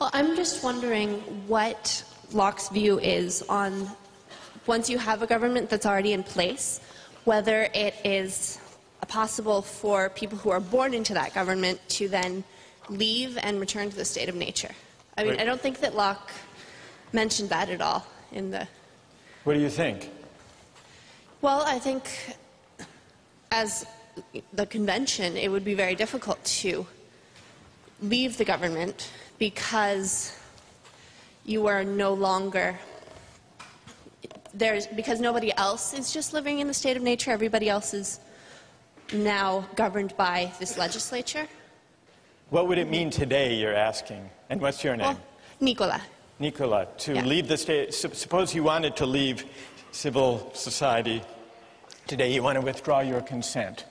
Well, I'm just wondering what Locke's view is on, once you have a government that's already in place, whether it is possible for people who are born into that government to then leave and return to the state of nature. I mean, I don't think that Locke mentioned that at all in the... What do you think? Well, I think as the convention, it would be very difficult to leave the government because you are no longer... because nobody else is just living in the state of nature, everybody else is now governed by this legislature. What would it mean today, you're asking? And what's your name? Well, Nicola. Nicola, to leave the state, suppose you wanted to leave civil society today, you want to withdraw your consent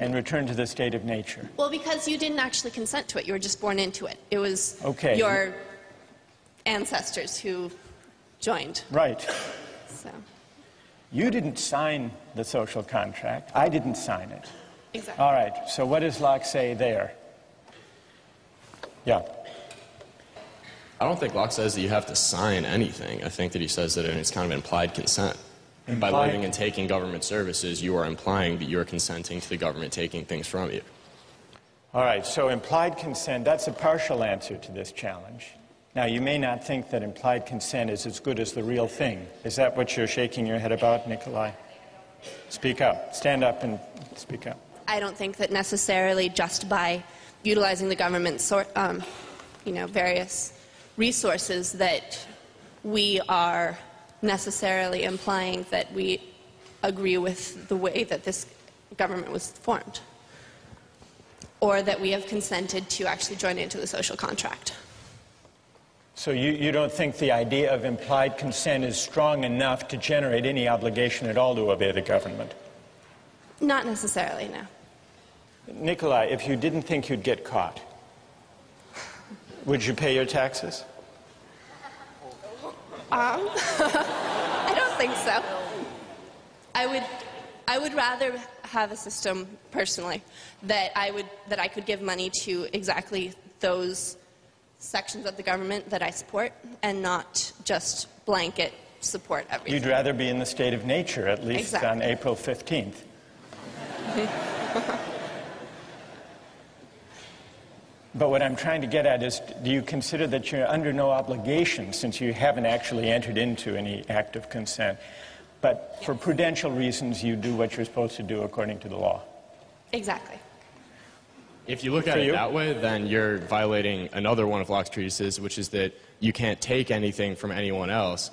and return to the state of nature. Well, because you didn't actually consent to it, you were just born into it. It was your ancestors who joined. Right. So. You didn't sign the social contract. I didn't sign it. Exactly. All right, so what does Locke say there? Yeah. I don't think Locke says that you have to sign anything. I think that he says that it's kind of implied consent. By living and taking government services, you are implying that you're consenting to the government taking things from you. All right, so implied consent, that's a partial answer to this challenge. Now, you may not think that implied consent is as good as the real thing. Is that what you're shaking your head about, Nikolai? Speak up. Stand up and speak up. I don't think that necessarily just by utilizing the government's various resources that we are necessarily implying that we agree with the way that this government was formed, or that we have consented to actually join into the social contract. So you don't think the idea of implied consent is strong enough to generate any obligation at all to obey the government? Not necessarily, no. Nikolai, if you didn't think you'd get caught, would you pay your taxes? I don't think so. I would rather have a system, personally, that I could give money to exactly those sections of the government that I support, and not just blanket support everything. You'd rather be in the state of nature, at least on April 15th. But what I'm trying to get at is, do you consider that you're under no obligation, since you haven't actually entered into any act of consent, but for prudential reasons you do what you're supposed to do according to the law? Exactly. If you look at it that way, then you're violating another one of Locke's treatises, which is that you can't take anything from anyone else,